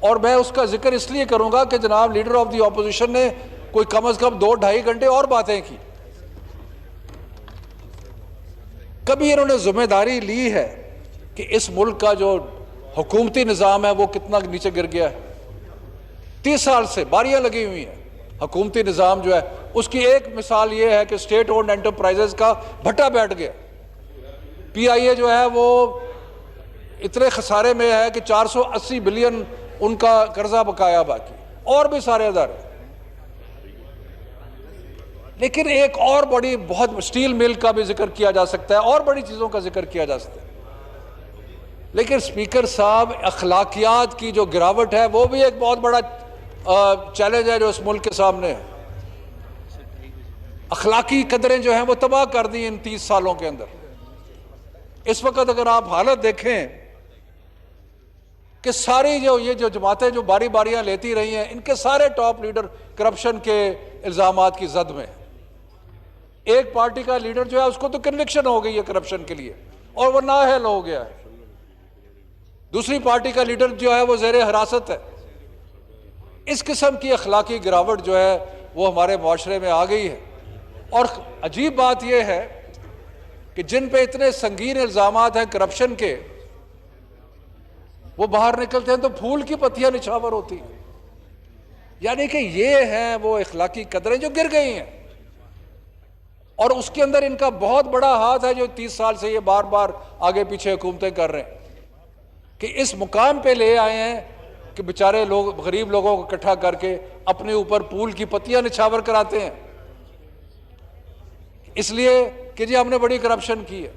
और मैं उसका जिक्र इसलिए करूंगा कि जनाब लीडर ऑफ द ऑपोजिशन ने कोई कम से कम 2-2.5 घंटे और बातें की। कभी इन्होंने जिम्मेदारी ली है कि इस मुल्क का जो हुकूमती निज़ाम है वो कितना नीचे गिर गया है? 30 साल से बारियां लगी हुई हैं। हुकूमती निज़ाम जो है उसकी एक मिसाल ये है कि स्टेट ओन्ड एंटरप्राइजेस का भट्टा बैठ गया। PIA जो है वो इतने खसारे में है कि 480 बिलियन उनका कर्जा बकाया बाकी, और भी सारे अदारे। लेकिन एक और बड़ी बहुत स्टील मिल का भी जिक्र किया जा सकता है और बड़ी चीज़ों का जिक्र किया जा सकता है। लेकिन स्पीकर साहब, अखलाकियात की जो गिरावट है वो भी एक बहुत बड़ा चैलेंज है जो इस मुल्क के सामने है। अखलाकी कदरें जो हैं वो तबाह कर दी इन 30 सालों के अंदर। इस वक्त अगर आप हालत देखें कि सारी जो ये जो जमातें जो बारी बारियां लेती रही हैं, इनके सारे टॉप लीडर करप्शन के इल्जामात की जद में। एक पार्टी का लीडर जो है उसको तो कन्विक्शन हो गई है करप्शन के लिए और वो नाअहल हो गया है। दूसरी पार्टी का लीडर जो है वो ज़ेरे हिरासत है। इस किस्म की अखलाकी गिरावट जो है वो हमारे माशरे में आ गई है। और अजीब बात यह है कि जिन पे इतने संगीन इल्जामात हैं करप्शन के, वो बाहर निकलते हैं तो फूल की पत्तियां निछावर होती हैं। यानी कि ये हैं वो अखलाकी कदरें जो गिर गई हैं, और उसके अंदर इनका बहुत बड़ा हाथ है जो 30 साल से ये बार बार आगे पीछे हुकूमतें कर रहे हैं कि इस मुकाम पे ले आए हैं कि बेचारे लोग, गरीब लोगों को इकट्ठा करके अपने ऊपर फूल की पत्तियां निछावर कराते हैं, इसलिए कि जी हमने बड़ी करप्शन की है।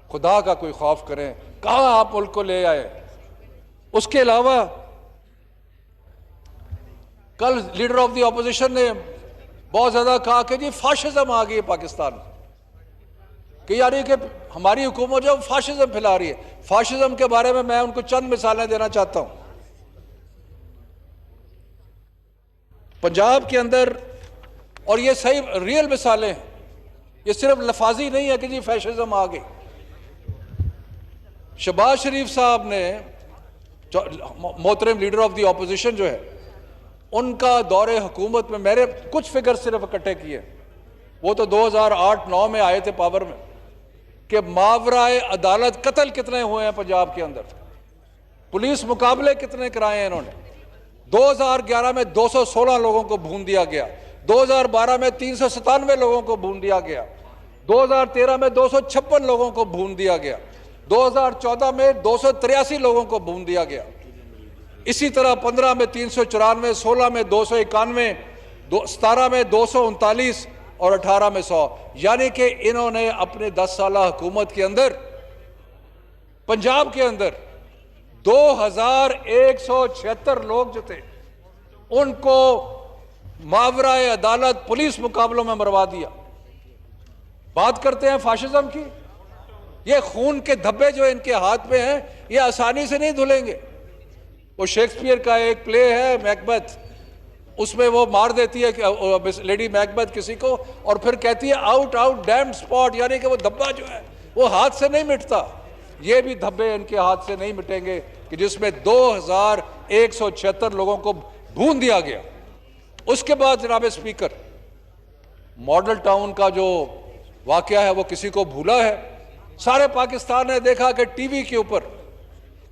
खुदा का कोई खौफ करें, कहां आप मुल्क को ले आए। उसके अलावा कल लीडर ऑफ द ऑपोजिशन ने बहुत ज्यादा कहा कि जी फाशिज्म आ गई है पाकिस्तान में, कि यानी कि हमारी हुकूमत जो फाशिज्म फैला रही है। फाशिज्म के बारे में मैं उनको चंद मिसालें देना चाहता हूं। पंजाब के अंदर, और ये सही रियल मिसालें हैं, ये सिर्फ लफाजी नहीं है कि जी फैशिज्म आ गई। शहबाज शरीफ साहब ने, मोहतरम लीडर ऑफ द ऑपोजिशन जो है, उनका दौरे हुकूमत में मेरे कुछ फिगर सिर्फ इकट्ठे किए, वो तो 2008-9 में आए थे पावर में, कि मावराए अदालत कत्ल कितने हुए हैं पंजाब के अंदर, पुलिस मुकाबले कितने कराए हैं इन्होंने। 2011 में 216 लोगों को भून दिया गया, 2012 में 397 लोगों को भून दिया गया, 2013 में 256 लोगों को भून दिया गया, 2014 में 283 लोगों को भून दिया गया। इसी तरह 15 में 394, 16 में 291, 17 में 239 और 18 में 100। यानी कि इन्होंने अपने 10 साल हुकूमत के अंदर पंजाब के अंदर 2176 लोग जो थे उनको मावराए अदालत पुलिस मुकाबलों में मरवा दिया। बात करते हैं फाशिज्म की। ये खून के धब्बे जो इनके हाथ में हैं ये आसानी से नहीं धुलेंगे। वो शेक्सपियर का एक प्ले है मैकबेथ, उसमें वो मार देती है लेडी मैकबेथ किसी को और फिर कहती है आउट आउट डैम्ड स्पॉट, यानी कि वो धब्बा जो है वो हाथ से नहीं मिटता। ये भी धब्बे इनके हाथ से नहीं मिटेंगे कि जिसमें 2176 लोगों को भून दिया गया। उसके बाद जनाब स्पीकर, मॉडल टाउन का जो वाकया है वो किसी को भूला है? सारे पाकिस्तान ने देखा कि टीवी के ऊपर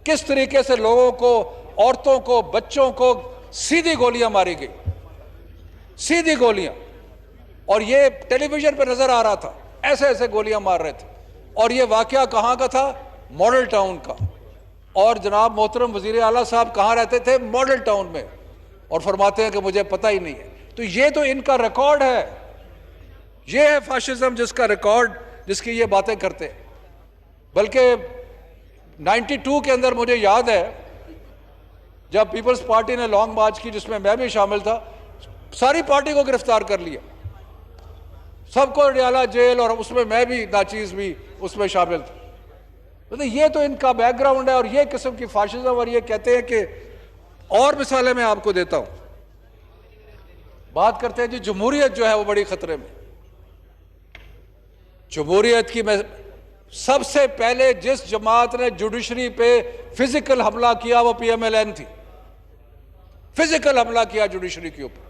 किस तरीके से लोगों को, औरतों को, बच्चों को सीधी गोलियां मारी गई, सीधी गोलियां। और ये टेलीविजन पर नजर आ रहा था, ऐसे ऐसे गोलियां मार रहे थे। और ये वाकया कहां का था? मॉडल टाउन का। और जनाब मोहतरम वजीर आला साहब कहां रहते थे? मॉडल टाउन में। और फरमाते हैं कि मुझे पता ही नहीं है। तो ये तो इनका रिकॉर्ड है, ये है फाशिज्म जिसका रिकॉर्ड, जिसकी ये बातें करते हैं। बल्कि 92 के अंदर मुझे याद है जब पीपल्स पार्टी ने लॉन्ग मार्च की, जिसमें मैं भी शामिल था, सारी पार्टी को गिरफ्तार कर लिया, सबको डियाला जेल, और उसमें मैं भी, नाचीज भी उसमें शामिल था। तो ये तो इनका बैकग्राउंड है और ये किस्म की फाशिज्म। और ये कहते हैं कि, और मिसालें मैं आपको देता हूं। बात करते हैं जी जमहूरियत जो है वो बड़ी खतरे में। जमहूरियत की मैं सबसे पहले जिस जमात ने जुडिशरी पे फिजिकल हमला किया वो PMLN थी। फिजिकल हमला किया जुडिशरी के ऊपर।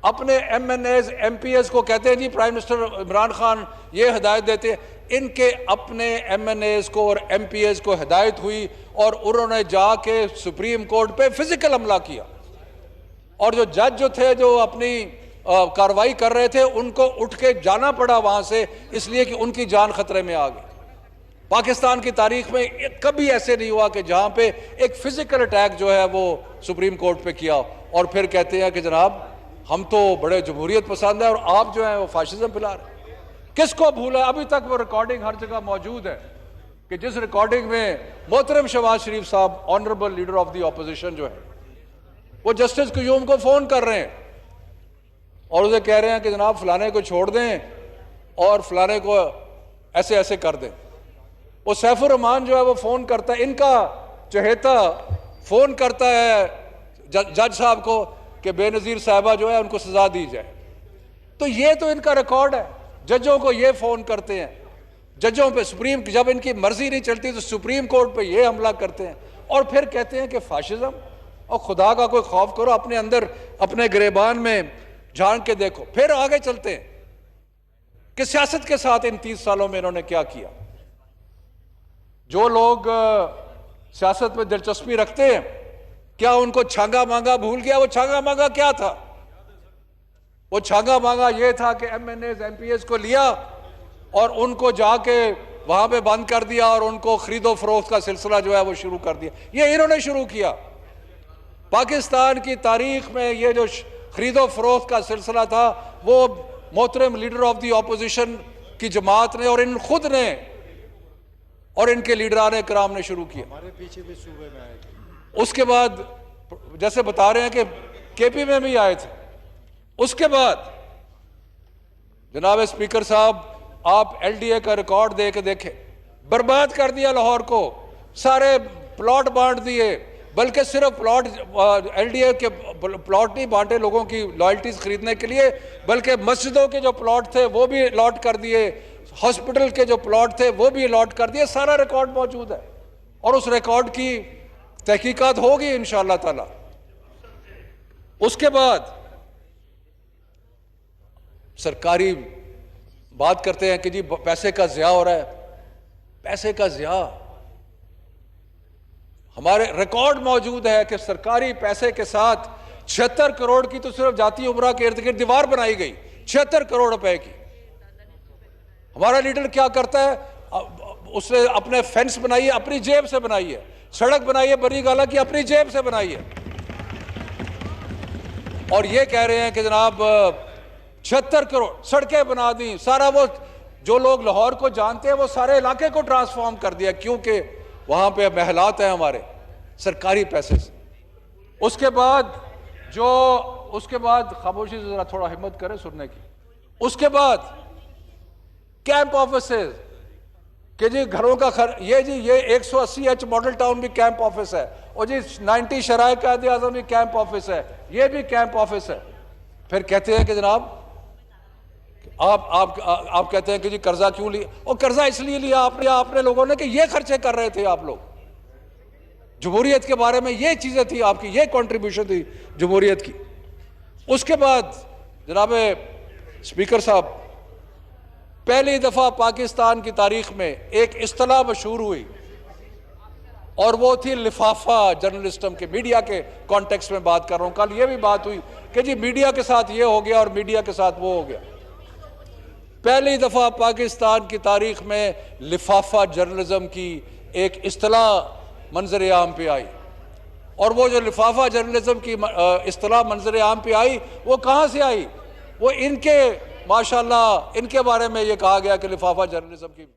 अपने MNAs MPs को कहते हैं जी प्राइम मिनिस्टर इमरान खान ये हिदायत देते हैं, इनके अपने MNAs को और MPs को हिदायत हुई और उन्होंने जाके सुप्रीम कोर्ट पे फिजिकल हमला किया। और जो जज जो थे जो अपनी कार्रवाई कर रहे थे उनको उठ के जाना पड़ा वहां से, इसलिए कि उनकी जान खतरे में आ गई। पाकिस्तान की तारीख में कभी ऐसे नहीं हुआ कि जहां पे एक फिजिकल अटैक जो है वो सुप्रीम कोर्ट पे किया और फिर कहते हैं कि जनाब हम तो बड़े जमहूरियत पसंद है और आप जो है वो फाशिज्म फैला रहे। किसको भूला? अभी तक वो रिकॉर्डिंग हर जगह मौजूद है कि जिस रिकॉर्डिंग में मोहतरम शहबाज शरीफ साहब honourable leader of the opposition जो है वो जस्टिस क्यूम को फोन कर रहे हैं और उसे कह रहे हैं कि जनाब फलाने को छोड़ दें और फलाने को ऐसे ऐसे कर दें। वो सैफुर रहमान जो है वो फोन करता है, इनका चहेता फोन करता है जज साहब को कि बेनजीर साहिबा जो है उनको सजा दी जाए। तो ये तो इनका रिकॉर्ड है, जजों को ये फोन करते हैं, जजों पे सुप्रीम, जब इनकी मर्जी नहीं चलती तो सुप्रीम कोर्ट पे ये हमला करते हैं और फिर कहते हैं कि फाशिज्म। और खुदा का कोई खौफ करो, अपने अंदर अपने गिरेबान में झांक के देखो। फिर आगे चलते हैं कि सियासत के साथ इन 30 सालों में इन्होंने क्या किया। जो लोग सियासत में दिलचस्पी रखते हैं, क्या उनको छांगा मांगा भूल गया? वो छांगा मांगा क्या था? वो छांगा मांगा ये था कि MNAs MPs को लिया और उनको जाके वहां पे बंद कर दिया और उनको खरीदो फरोख्त का सिलसिला जो है वो शुरू कर दिया। ये इन्होंने शुरू किया। पाकिस्तान की तारीख में ये जो खरीदो फरोख्त का सिलसिला था वो मोहतरम लीडर ऑफ द ऑपोजिशन की जमात ने और इन खुद ने और इनके लीडरान कराम ने शुरू किया। हमारे पीछे भी सूबे में आए थे। उसके बाद जैसे बता रहे हैं कि KP में भी आए थे। उसके बाद जनाब स्पीकर साहब आप LDA का रिकॉर्ड दे के देखें, बर्बाद कर दिया लाहौर को, सारे प्लॉट बांट दिए, बल्कि सिर्फ प्लॉट LDA के प्लॉट नहीं बांटे लोगों की लॉयल्टीज खरीदने के लिए, बल्कि मस्जिदों के जो प्लॉट थे वो भी अलॉट कर दिए, हॉस्पिटल के जो प्लॉट थे वो भी अलॉट कर दिए। सारा रिकॉर्ड मौजूद है और उस रिकॉर्ड की तहकीकात होगी इंशाअल्लाह ताला। उसके बाद सरकारी बात करते हैं कि जी पैसे का ज़िया हो रहा है। पैसे का ज़िया, हमारे रिकॉर्ड मौजूद है कि सरकारी पैसे के साथ 76 करोड़ की तो सिर्फ जाती उमरा के इर्द गिर्द दीवार बनाई गई, 76 करोड़ रुपए की। हमारा लीडर क्या करता है? उसने अपने फेंस बनाई है, अपनी जेब से बनाई है, सड़क बनाई है बरी गाला की, अपनी जेब से बनाई है, और ये कह रहे हैं कि जनाब 76 करोड़ सड़कें बना दी। सारा वो जो लोग लाहौर को जानते हैं वो सारे इलाके को ट्रांसफॉर्म कर दिया, क्योंकि वहां पे महलात हैं हमारे सरकारी पैसे से। उसके बाद खामोशी से जरा थोड़ा हिम्मत करें सुनने की। उसके बाद कैंप ऑफिसेज कि जी घरों का ये 180H मॉडल टाउन भी कैंप ऑफिस है, और जी 90 शराय कायदे आजम भी कैंप ऑफिस है, ये भी कैंप ऑफिस है। फिर कहते हैं कि जनाब आप कहते हैं कि जी कर्जा क्यों लिया? और कर्जा इसलिए लिया आपने लोगों ने कि ये खर्चे कर रहे थे आप लोग, जमहूरियत के बारे में ये चीजें थी आपकी, ये कंट्रीब्यूशन थी जमहूरियत की। उसके बाद जनाब स्पीकर साहब, पहली दफा पाकिस्तान की तारीख में एक इस्तिलाह मशहूर हुई और वो थी लिफाफा जर्नलिस्टम के, मीडिया के कॉन्टेक्स्ट में बात कर रहा हूं। कल ये भी बात हुई कि जी मीडिया के साथ ये हो गया और मीडिया के साथ वो हो गया। पहली दफा पाकिस्तान की तारीख में लिफाफा जर्नलिज्म की एक इस्तिलाह मंजर आम पे आई, और वो जो लिफाफा जर्नलिज्म की इस्तिलाह मंजर आम पे आई वो कहां से आई? वो इनके माशाल्लाह इनके बारे में ये कहा गया कि लिफाफा जर्नलिज्म की।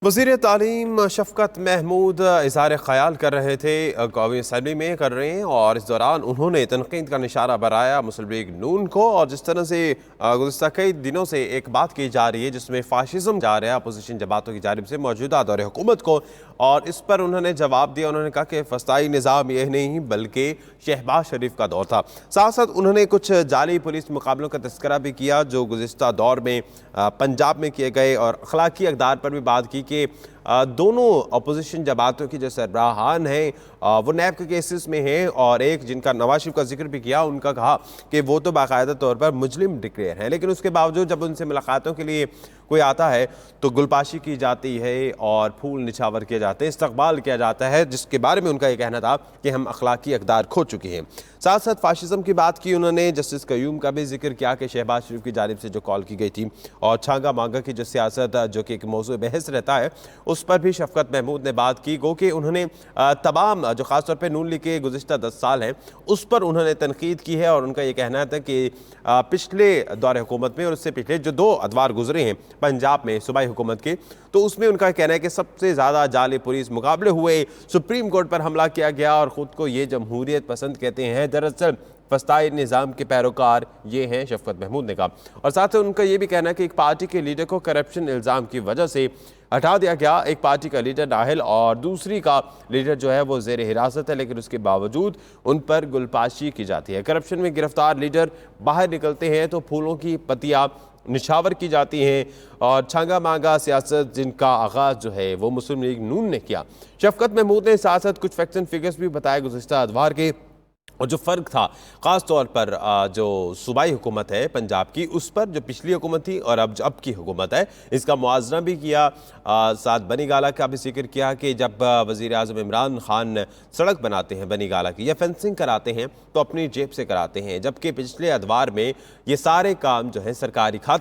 वज़ीर तालीम शफ़क़त महमूद इज़हार ख़याल कर रहे थे, कौमी असम्बली में कर रहे हैं, और इस दौरान उन्होंने तनक़ीद का निशाना बनाया मुस्लिम लीग नून को। और जिस तरह से गुज़िश्ता कई दिनों से एक बात की जा रही है जिसमें फ़ाशिज़म जा रहा है अपोजिशन जमातों की जानिब से मौजूदा दौर हुकूमत को, और इस पर उन्होंने जवाब दिया। उन्होंने कहा कि फ़साई निज़ाम यह नहीं बल्कि शहबाज शरीफ का दौर था। साथ साथ उन्होंने कुछ जाली पुलिस मुकाबलों का तस्करा भी किया जो गुज़िश्ता दौर में पंजाब में किए गए, और अखलाकी अक़दार पर भी बात की कि दोनों अपोजिशन जमातों की जो सरबराहान हैं वो नैब के केसेस में हैं, और एक जिनका नवाज शरीफ का जिक्र भी किया, उनका कहा कि वो तो बाकायदा तौर पर मुजरिम डिक्लेयर हैं, लेकिन उसके बावजूद जब उनसे मुलाकातों के लिए कोई आता है तो गुलपाशी की जाती है और फूल निछावर किए जाते हैं, इस्तकबाल किया जाता है, जिसके बारे में उनका ये कहना था कि हम अखलाकी अक़दार खो चुके हैं। साथ साथ फाशिज़म की बात की उन्होंने, जस्टिस कयूम का भी जिक्र किया कि शहबाज शरीफ की जानिब से जो कॉल की गई थी और छांगा मांगा की जो सियासत जो कि एक मौजू बहस रहता है उस पर भी शफकत महमूद ने बात की। गो कि उन्होंने तमाम जो ख़ासतौर पर नून लीग के गुज़िश्ता 10 साल हैं उस पर उन्होंने तनकीद की है, और उनका ये कहना था कि पिछले दौर हुकूमत में और उससे पिछले जो 2 अदवार गुजरे हैं पंजाब में सूबाई हुकूमत के, तो उसमें उनका कहना है कि सबसे ज़्यादा जाली पुलिस मुकाबले हुए, सुप्रीम कोर्ट पर हमला किया गया, और ख़ुद को ये जमहूरियत पसंद कहते हैं, दरअसल फस्ताई निज़ाम के पैरोकार ये हैं, शफकत महमूद ने कहा। और साथ ही उनका ये भी कहना है कि एक पार्टी के लीडर को करप्शन इल्ज़ाम की वजह से हटा दिया गया, एक पार्टी का लीडर नाहिल और दूसरी का लीडर जो है वो ज़ेर हिरासत है, लेकिन उसके बावजूद उन पर गुलपाशी की जाती है। करप्शन में गिरफ्तार लीडर बाहर निकलते हैं तो फूलों की पत्तियाँ निछावर की जाती हैं, और छांगा मांगा सियासत जिनका आगाज़ जो है वो मुस्लिम लीग नून ने किया। शफकत महमूद ने साथ साथ कुछ फैक्ट्स एंड फिगर्स भी बताए गुज़िश्ता अदवार के, और जो फ़र्क था ख़ास तौर पर जो सूबाई हुकूमत है पंजाब की उस पर जो पिछली हुकूमत थी और अब की हुकूमत है, इसका मुआवजा भी किया। साथ बनी गाला का भी जिक्र किया कि जब वज़ीर आज़म इमरान खान सड़क बनाते हैं बनी गाला की या फेंसिंग कराते हैं तो अपनी जेब से कराते हैं, जबकि पिछले अदवार में ये सारे काम जो है सरकारी खाते